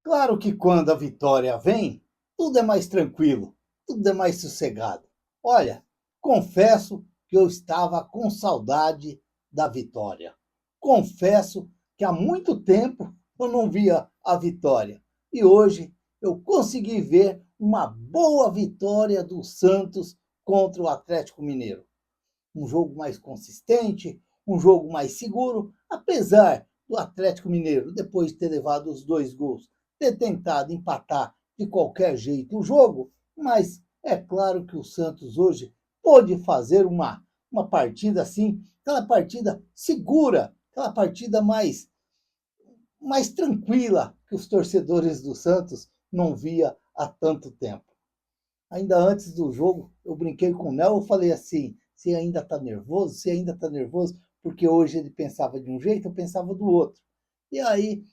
Claro que quando a vitória vem, tudo é mais tranquilo, tudo é mais sossegado. Olha, confesso que eu estava com saudade da vitória. Confesso que há muito tempo eu não via a vitória. E hoje eu consegui ver uma boa vitória do Santos contra o Atlético Mineiro. Um jogo mais consistente, um jogo mais seguro, apesar do Atlético Mineiro, depois de ter levado os 2 gols, ter tentado empatar de qualquer jeito o jogo, mas é claro que o Santos hoje pôde fazer uma partida assim, aquela partida segura, aquela partida mais tranquila que os torcedores do Santos não via há tanto tempo. Ainda antes do jogo, eu brinquei com o Nel, eu falei assim, você ainda está nervoso? Você ainda está nervoso? Porque hoje ele pensava de um jeito, eu pensava do outro. E aí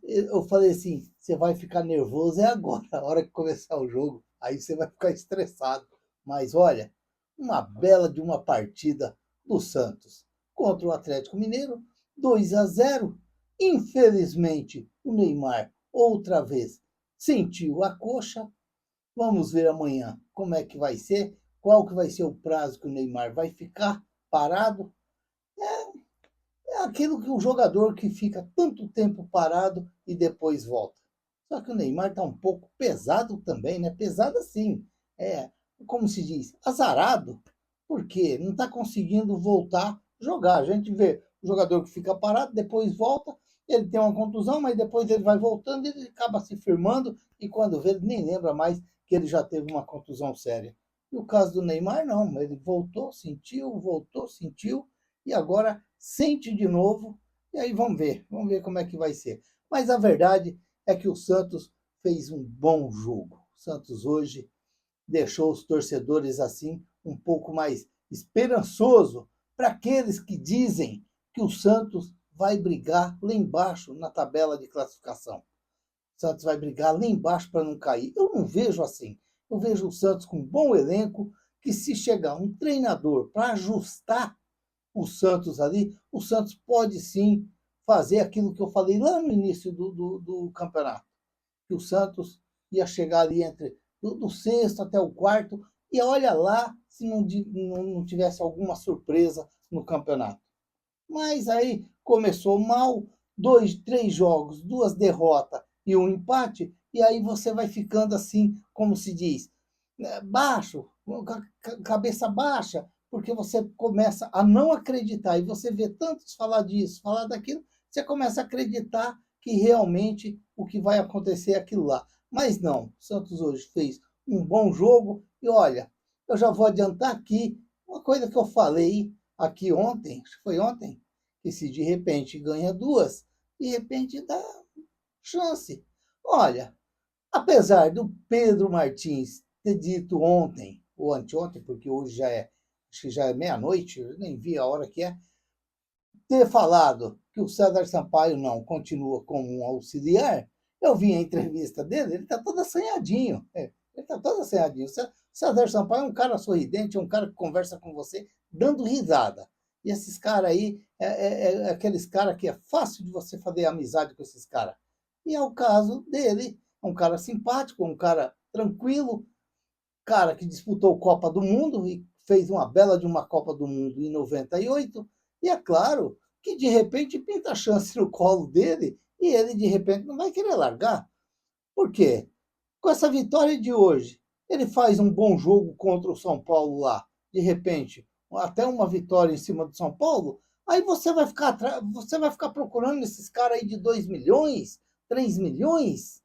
eu falei assim, você vai ficar nervoso é agora, a hora que começar o jogo, aí você vai ficar estressado. Mas olha, uma bela de uma partida do Santos contra o Atlético Mineiro, 2-0. Infelizmente, o Neymar outra vez sentiu a coxa. Vamos ver amanhã como é que vai ser, qual que vai ser o prazo que o Neymar vai ficar parado. É aquilo que o jogador que fica tanto tempo parado e depois volta. Só que o Neymar está um pouco pesado também, né? Pesado assim, é, como se diz, azarado, porque não está conseguindo voltar a jogar. A gente vê o jogador que fica parado, depois volta, ele tem uma contusão, mas depois ele vai voltando, ele acaba se firmando e quando vê, ele nem lembra mais que ele já teve uma contusão séria. E o caso do Neymar, não, ele voltou, sentiu, e agora sente de novo, e aí vamos ver como é que vai ser. Mas a verdade é que o Santos fez um bom jogo. O Santos hoje deixou os torcedores assim um pouco mais esperançoso para aqueles que dizem que o Santos vai brigar lá embaixo na tabela de classificação. O Santos vai brigar lá embaixo para não cair. Eu não vejo assim. Eu vejo o Santos com um bom elenco, que se chegar um treinador para ajustar o Santos ali, o Santos pode sim fazer aquilo que eu falei lá no início do campeonato. Que o Santos ia chegar ali entre do sexto até o quarto, e olha lá se não tivesse alguma surpresa no campeonato. Mas aí começou mal, 2, 3 jogos, 2 derrotas e um empate, e aí você vai ficando assim, como se diz, baixo, cabeça baixa, porque você começa a não acreditar, e você vê tantos falar disso, falar daquilo, você começa a acreditar que realmente o que vai acontecer é aquilo lá. Mas não, o Santos hoje fez um bom jogo, e olha, eu já vou adiantar aqui uma coisa que eu falei aqui ontem, acho que foi ontem, que se de repente ganha duas, de repente dá chance. Olha, apesar do Pedro Martins ter dito ontem, ou anteontem, porque hoje acho que já é meia-noite, eu nem vi a hora que é, ter falado que o César Sampaio não continua como um auxiliar, eu vi a entrevista dele, ele está todo assanhadinho. Ele está todo assanhadinho. O César Sampaio é um cara sorridente, é um cara que conversa com você dando risada. E esses caras aí, é aqueles caras que é fácil de você fazer amizade com esses caras. E é o caso dele, é um cara simpático, um cara tranquilo, cara que disputou Copa do Mundo e fez uma bela de uma Copa do Mundo em 98, e é claro que de repente pinta a chance no colo dele e ele de repente não vai querer largar. Por quê? Com essa vitória de hoje, ele faz um bom jogo contra o São Paulo lá, de repente, até uma vitória em cima do São Paulo, aí você vai ficar procurando esses caras aí de 2 milhões, 3 milhões,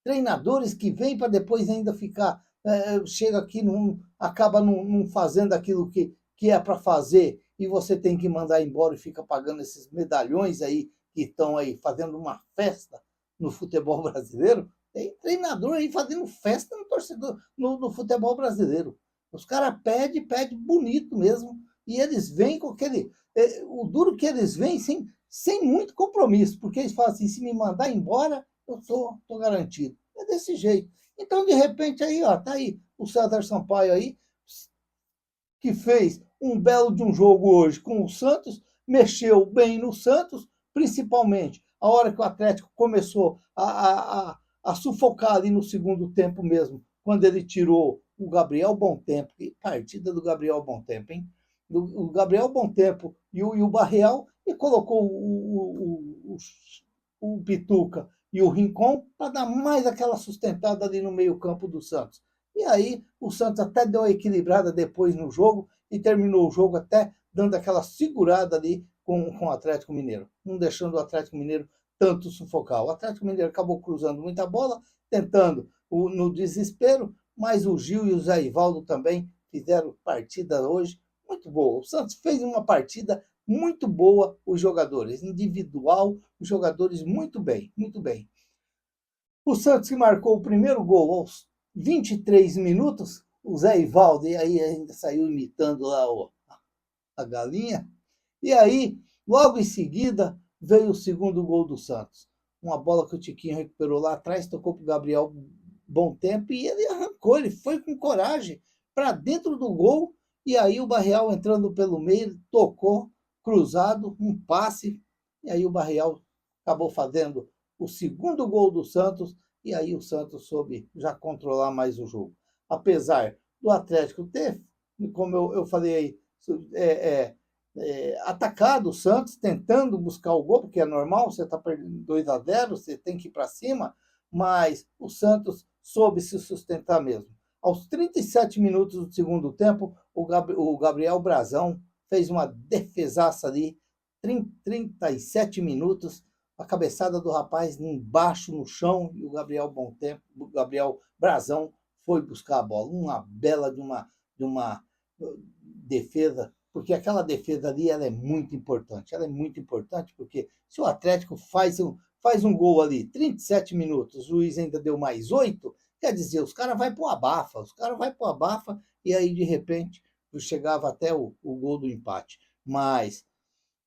treinadores que vêm para depois ainda ficar, chega aqui, acaba não fazendo aquilo que é para fazer e você tem que mandar embora e fica pagando esses medalhões aí que estão aí fazendo uma festa no futebol brasileiro. Tem treinador aí fazendo festa no torcedor, no futebol brasileiro. Os caras pedem bonito mesmo, e eles vêm com aquele. O duro que eles vêm sem muito compromisso, porque eles falam assim: se me mandar embora, eu tô garantido. É desse jeito. Então, de repente, aí, ó, tá aí o César Sampaio aí, que fez um belo de um jogo hoje com o Santos, mexeu bem no Santos, principalmente a hora que o Atlético começou a a sufocar ali no segundo tempo mesmo, quando ele tirou o Gabriel Bom-Tempo. Que partida do Gabriel Bom-Tempo, hein? O Gabriel Bom-Tempo e o Barreal, e colocou o Pituca e o Rincon para dar mais aquela sustentada ali no meio-campo do Santos. E aí o Santos até deu uma equilibrada depois no jogo e terminou o jogo até dando aquela segurada ali com o Atlético Mineiro, não deixando o Atlético Mineiro tanto sufocar. O Atlético Mineiro acabou cruzando muita bola, tentando no desespero, mas o Gil e o Zé Ivaldo também fizeram partida hoje muito boa. O Santos fez uma partida muito boa, os jogadores, individual, os jogadores muito bem, muito bem. O Santos que marcou o primeiro gol aos 23 minutos, o Zé Ivaldo, e aí ainda saiu imitando lá a galinha, e aí, logo em seguida, veio o segundo gol do Santos. Uma bola que o Tiquinho recuperou lá atrás, tocou para o Gabriel Bom-Tempo e ele arrancou, ele foi com coragem para dentro do gol. E aí o Barreal entrando pelo meio, tocou, cruzado, um passe. E aí o Barreal acabou fazendo o segundo gol do Santos. E aí o Santos soube já controlar mais o jogo. Apesar do Atlético ter, como eu falei aí, atacado o Santos, tentando buscar o gol, porque é normal, você está perdendo 2-0, você tem que ir para cima, mas o Santos soube se sustentar mesmo. Aos 37 minutos do segundo tempo, o Gabriel Brazão fez uma defesaça ali, 37 minutos, a cabeçada do rapaz embaixo no chão, e o Gabriel Bom-Tempo, o Gabriel Brazão foi buscar a bola. Uma bela de uma defesa, porque aquela defesa ali ela é muito importante. Ela é muito importante porque se o Atlético faz um gol ali, 37 minutos, o juiz ainda deu mais 8, quer dizer, os caras vão para o abafa, e aí de repente chegava até o gol do empate. Mas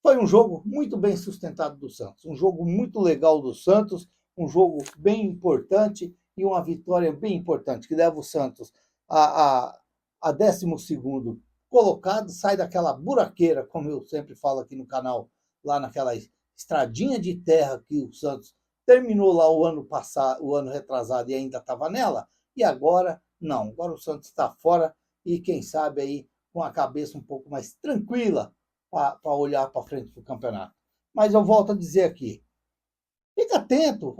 foi um jogo muito bem sustentado do Santos, um jogo muito legal do Santos, um jogo bem importante e uma vitória bem importante, que leva o Santos a 12º colocado, sai daquela buraqueira, como eu sempre falo aqui no canal, lá naquela estradinha de terra que o Santos terminou lá o ano passado, o ano retrasado, e ainda estava nela, e agora não, agora o Santos está fora e quem sabe aí com a cabeça um pouco mais tranquila para olhar para frente do campeonato. Mas eu volto a dizer aqui, fica atento,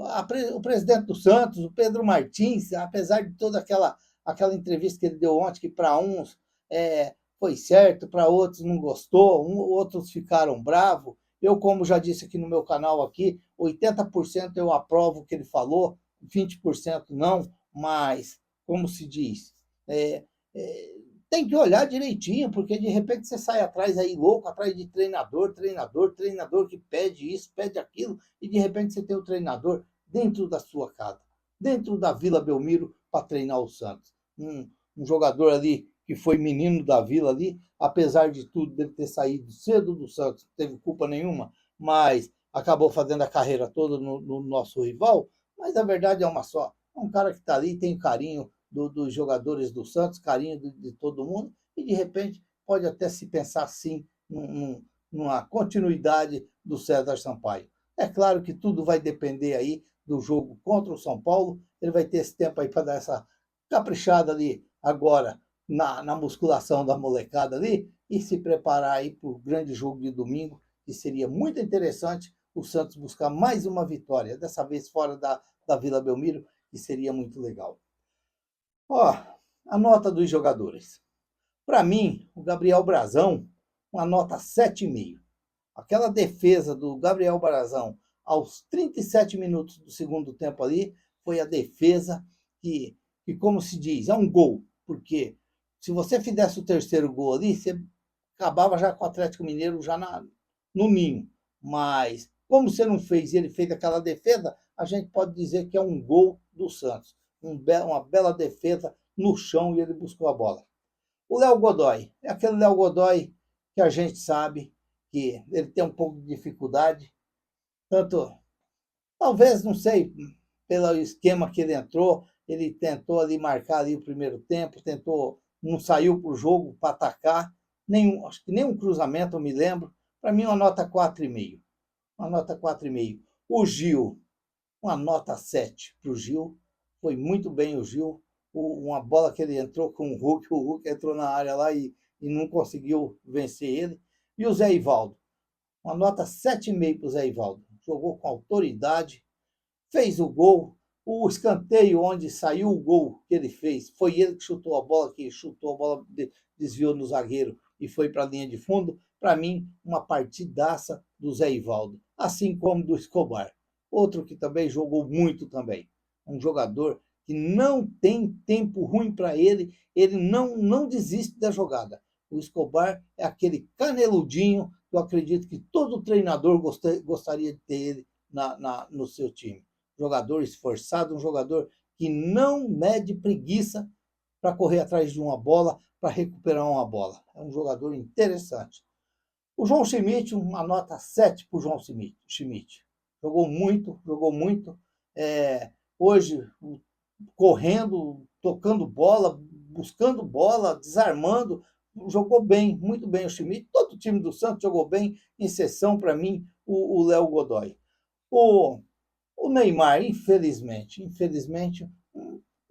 o presidente do Santos, o Pedro Martins, apesar de toda aquela entrevista que ele deu ontem, que para uns foi certo, para outros não gostou, outros ficaram bravos. Eu, como já disse aqui no meu canal aqui, 80% eu aprovo o que ele falou, 20% não, mas, como se diz, tem que olhar direitinho, porque de repente você sai atrás aí louco, atrás de treinador que pede isso, pede aquilo, e de repente você tem o treinador dentro da sua casa, dentro da Vila Belmiro, para treinar o Santos. Um jogador ali que foi menino da Vila ali, apesar de tudo, dele ter saído cedo do Santos, não teve culpa nenhuma, mas acabou fazendo a carreira toda no nosso rival, mas a verdade é uma só, é um cara que está ali, tem carinho dos jogadores do Santos, carinho de todo mundo, e de repente pode até se pensar sim numa continuidade do César Sampaio. É claro que tudo vai depender aí do jogo contra o São Paulo, ele vai ter esse tempo aí para dar essa caprichada ali agora na musculação da molecada ali e se preparar aí para o grande jogo de domingo, que seria muito interessante o Santos buscar mais uma vitória, dessa vez fora da Vila Belmiro, que seria muito legal. Ó, a nota dos jogadores. Para mim, o Gabriel Brazão, uma nota 7,5. Aquela defesa do Gabriel Brazão aos 37 minutos do segundo tempo ali, foi a defesa que como se diz, é um gol. Porque se você fizesse o terceiro gol ali, você acabava já com o Atlético Mineiro já no ninho. Mas, como você não fez e ele fez aquela defesa, a gente pode dizer que é um gol do Santos. Uma bela defesa no chão e ele buscou a bola. O Léo Godoy, é aquele Léo Godoy que a gente sabe que ele tem um pouco de dificuldade, tanto, talvez, não sei, pelo esquema que ele entrou, ele tentou ali marcar ali o primeiro tempo, não saiu para o jogo para atacar, acho que nenhum cruzamento, eu me lembro. Para mim, uma nota 4,5. Uma nota 4,5. O Gil, uma nota 7 para o Gil. Foi muito bem o Gil. Uma bola que ele entrou com o Hulk entrou na área lá e não conseguiu vencer ele. E o Zé Ivaldo, uma nota 7,5 para o Zé Ivaldo. Jogou com autoridade, fez o gol. O escanteio onde saiu o gol que ele fez, foi ele que chutou a bola, desviou no zagueiro e foi para a linha de fundo. Para mim, uma partidaça do Zé Ivaldo, assim como do Escobar. Outro que também jogou muito também. Um jogador que não tem tempo ruim para ele não desiste da jogada. O Escobar é aquele caneludinho que eu acredito que todo treinador gostaria de ter ele no seu time. Jogador esforçado, um jogador que não mede preguiça para correr atrás de uma bola, para recuperar uma bola. É um jogador interessante. O João Schmidt, uma nota 7 para o João Schmidt. Jogou muito, jogou muito. Hoje, correndo, tocando bola, buscando bola, desarmando, jogou bem, muito bem o Schmidt. Todo o time do Santos jogou bem, em exceção, para mim, o Léo Godoy. O Neymar, infelizmente,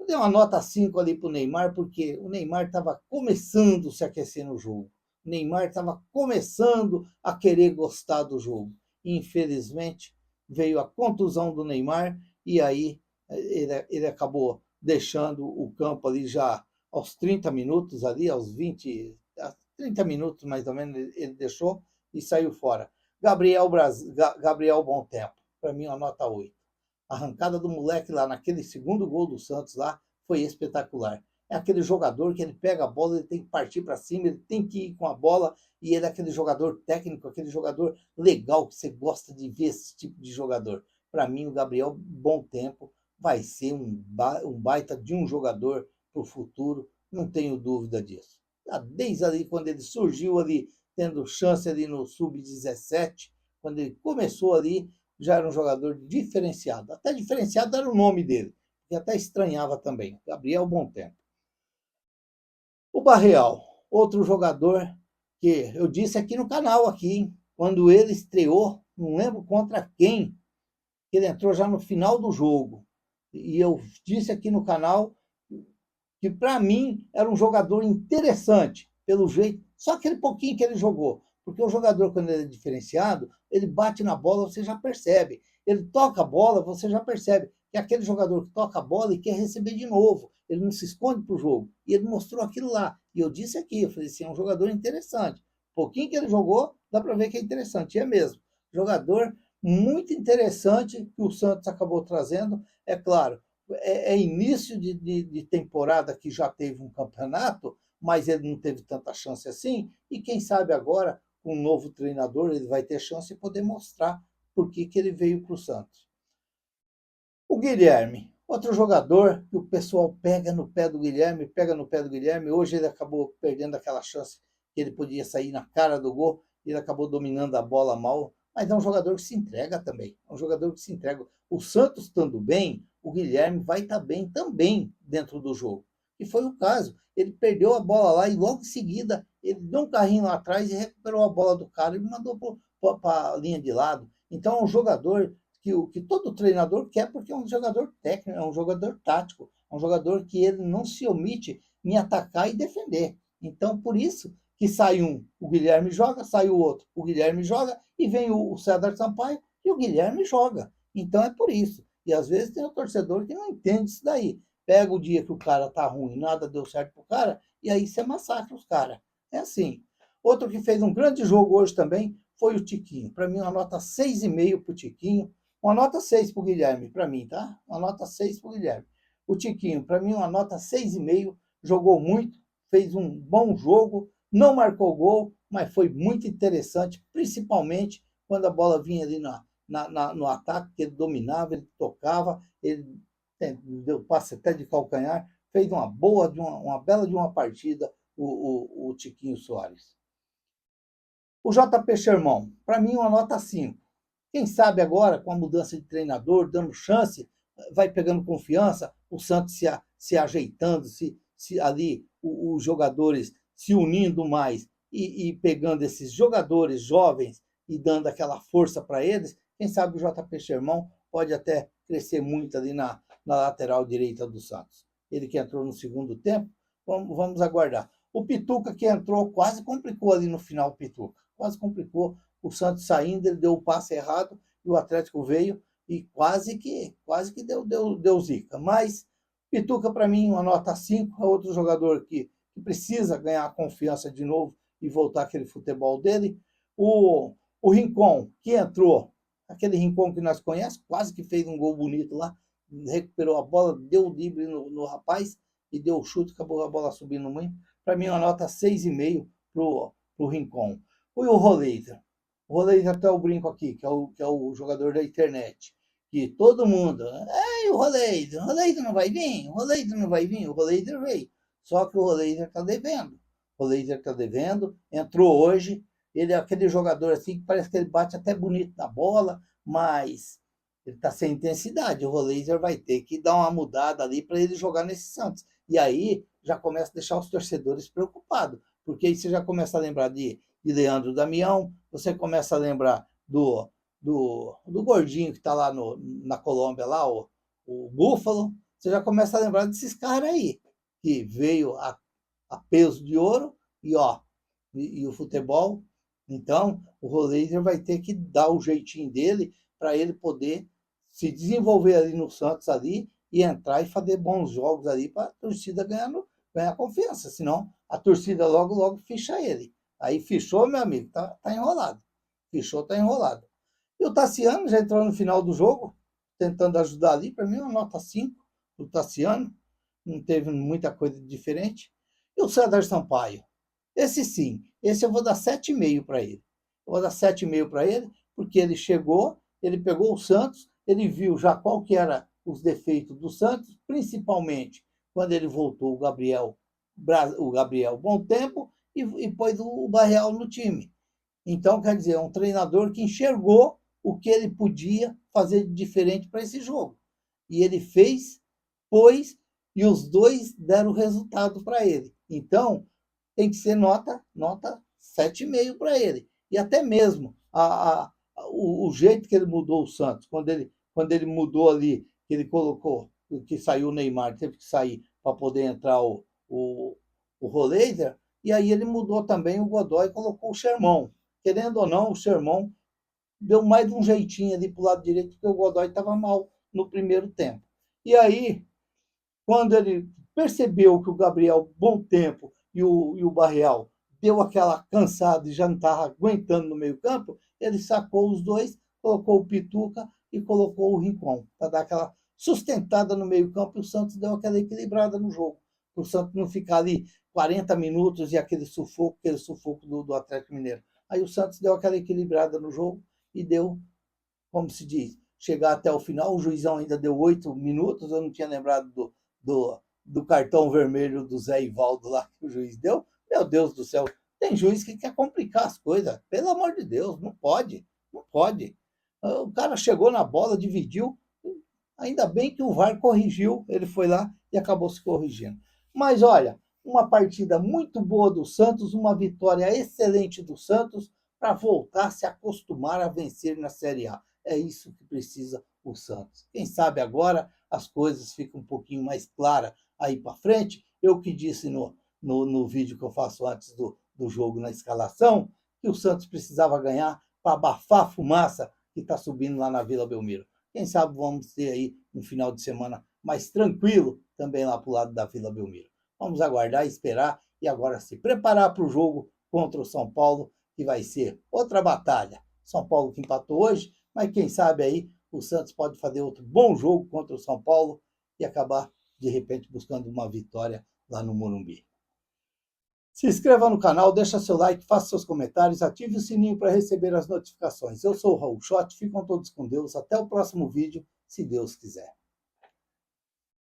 deu uma nota 5 ali para o Neymar, porque o Neymar estava começando a se aquecer no jogo. O Neymar estava começando a querer gostar do jogo. Infelizmente, veio a contusão do Neymar e aí ele acabou deixando o campo ali já aos 30 minutos, ali, aos 30 minutos mais ou menos, ele deixou e saiu fora. Gabriel Bom Tempo, para mim, uma nota 8. A arrancada do moleque lá naquele segundo gol do Santos lá foi espetacular. É aquele jogador que ele pega a bola, ele tem que partir para cima, ele tem que ir com a bola, e ele é aquele jogador técnico, aquele jogador legal que você gosta de ver esse tipo de jogador. Para mim, o Gabriel Bom Tempo vai ser um baita de um jogador para o futuro, não tenho dúvida disso. Desde ali, quando ele surgiu ali, tendo chance ali no Sub-17, quando ele começou ali, já era um jogador diferenciado. Até diferenciado era o nome dele, que até estranhava também. Gabriel Bom Tempo. O Barreal, outro jogador que eu disse aqui no canal, aqui, quando ele estreou, não lembro contra quem, que ele entrou já no final do jogo. E eu disse aqui no canal que, para mim, era um jogador interessante, pelo jeito, só aquele pouquinho que ele jogou. Porque o jogador, quando ele é diferenciado, ele bate na bola, você já percebe. Ele toca a bola, você já percebe que é aquele jogador que toca a bola e quer receber de novo. Ele não se esconde para o jogo. E ele mostrou aquilo lá. E eu disse aqui, eu falei assim, é um jogador interessante. Um pouquinho que ele jogou, dá para ver que é interessante. E é mesmo. Jogador muito interessante que o Santos acabou trazendo. É claro, é início de temporada que já teve um campeonato, mas ele não teve tanta chance assim. E quem sabe agora, com um novo treinador, ele vai ter chance de poder mostrar por que ele veio para o Santos. O Guilherme, outro jogador que o pessoal pega no pé do Guilherme. Hoje ele acabou perdendo aquela chance que ele podia sair na cara do gol, ele acabou dominando a bola mal, mas é um jogador que se entrega também. É um jogador que se entrega. O Santos estando bem, o Guilherme vai estar bem também dentro do jogo. E foi o caso. Ele perdeu a bola lá e logo em seguida ele deu um carrinho lá atrás e recuperou a bola do cara e mandou para a linha de lado. Então é um jogador que todo treinador quer, porque é um jogador técnico, é um jogador tático, é um jogador que ele não se omite em atacar e defender. Então, por isso que sai um, o Guilherme joga, sai o outro, o Guilherme joga, e vem o César Sampaio e o Guilherme joga. Então é por isso. E às vezes tem um torcedor que não entende isso daí. Pega o dia que o cara tá ruim, nada deu certo pro cara, e aí você massacra os caras. É assim. Outro que fez um grande jogo hoje também foi o Tiquinho. Para mim, uma nota 6,5 para o Tiquinho. Uma nota 6 para o Guilherme, para mim, tá? Uma nota 6 para o Guilherme. O Tiquinho, para mim, uma nota 6,5. Jogou muito, fez um bom jogo, não marcou gol, mas foi muito interessante, principalmente quando a bola vinha ali no ataque, que ele dominava, ele tocava, ele deu passe até de calcanhar, fez uma bela de uma partida o Tiquinho Soares. O JP Sherman, para mim, uma nota 5. Quem sabe agora, com a mudança de treinador, dando chance, vai pegando confiança, o Santos se ajeitando, ali os jogadores se unindo mais e pegando esses jogadores jovens e dando aquela força para eles. Quem sabe o JP Sherman pode até crescer muito ali na lateral direita do Santos. Ele que entrou no segundo tempo, vamos aguardar. O Pituca que entrou quase complicou ali no final, o Pituca. Quase complicou. O Santos saindo, ele deu o passe errado e o Atlético veio e quase que deu zica. Mas Pituca, para mim, uma nota 5. É outro jogador que precisa ganhar a confiança de novo e voltar aquele futebol dele. O Rincon, que entrou, aquele Rincon que nós conhecemos, quase que fez um gol bonito lá, recuperou a bola, deu o drible no rapaz e deu o chute, acabou a bola subindo muito. Para mim, uma nota 6,5 para o Rincon. E o Roleiser. O Roleiser até o brinco aqui, que é o jogador da internet. Que todo mundo, o Roleiser não vai vir, o Roleiser não vai vir, o Roleiser veio. Só que o Roleiser está devendo. O Roleiser está devendo, entrou hoje. Ele é aquele jogador assim que parece que ele bate até bonito na bola, mas ele está sem intensidade. O Roleiser vai ter que dar uma mudada ali para ele jogar nesse Santos. E aí já começa a deixar os torcedores preocupados, porque aí você já começa a lembrar de Leandro Damião, você começa a lembrar do gordinho que está lá na Colômbia, lá, o Búfalo, você já começa a lembrar desses caras aí, que veio a peso de ouro e o futebol. Então, o Roleiser vai ter que dar o jeitinho dele para ele poder se desenvolver ali no Santos ali e entrar e fazer bons jogos ali para a torcida ganhar confiança. Senão, a torcida logo ficha ele. Aí fichou, meu amigo, tá enrolado. Fichou, tá enrolado. E o Tassiano já entrou no final do jogo, tentando ajudar ali. Para mim, uma nota 5 do Tassiano. Não teve muita coisa diferente. E o César Sampaio. Esse sim, esse eu vou dar 7,5 para ele. Eu vou dar 7,5 para ele, porque ele chegou, ele pegou o Santos, ele viu já qual que era os defeitos do Santos, principalmente quando ele voltou o Gabriel Bom Tempo e pôs o Barreal no time. Então, quer dizer, é um treinador que enxergou o que ele podia fazer de diferente para esse jogo. E ele fez, pôs, e os dois deram resultado para ele. Então, tem que ser nota 7,5 para ele. E até mesmo o jeito que ele mudou o Santos, quando ele mudou ali, que ele colocou, que saiu o Neymar, teve que sair para poder entrar o Roleiser, e aí ele mudou também o Godoy e colocou o Sherman. Querendo ou não, o Sherman deu mais um jeitinho ali para o lado direito, porque o Godoy estava mal no primeiro tempo. E aí, quando ele percebeu que o Gabriel Bom Tempo e o Barreal deu aquela cansada e já não estava aguentando no meio campo, ele sacou os dois, colocou o Pituca e colocou o Rincon, para dar aquela sustentada no meio campo, e o Santos deu aquela equilibrada no jogo. Para o Santos não ficar ali 40 minutos e aquele sufoco do Atlético Mineiro. Aí o Santos deu aquela equilibrada no jogo e deu, como se diz, chegar até o final. O juizão ainda deu 8 minutos, eu não tinha lembrado do cartão vermelho do Zé Ivaldo lá que o juiz deu. Meu Deus do céu, tem juiz que quer complicar as coisas. Pelo amor de Deus, não pode. O cara chegou na bola, dividiu. Ainda bem que o VAR corrigiu, ele foi lá e acabou se corrigindo. Mas olha, uma partida muito boa do Santos, uma vitória excelente do Santos para voltar a se acostumar a vencer na Série A. É isso que precisa o Santos. Quem sabe agora as coisas ficam um pouquinho mais claras aí para frente. Eu que disse no vídeo que eu faço antes do jogo, na escalação, que o Santos precisava ganhar para abafar a fumaça que está subindo lá na Vila Belmiro. Quem sabe vamos ter aí um final de semana mais tranquilo também lá para o lado da Vila Belmiro. Vamos aguardar, esperar e agora se preparar para o jogo contra o São Paulo, que vai ser outra batalha. São Paulo que empatou hoje, mas quem sabe aí o Santos pode fazer outro bom jogo contra o São Paulo e acabar, de repente, buscando uma vitória lá no Morumbi. Se inscreva no canal, deixa seu like, faça seus comentários, ative o sininho para receber as notificações. Eu sou o Raul Schott, ficam todos com Deus. Até o próximo vídeo, se Deus quiser.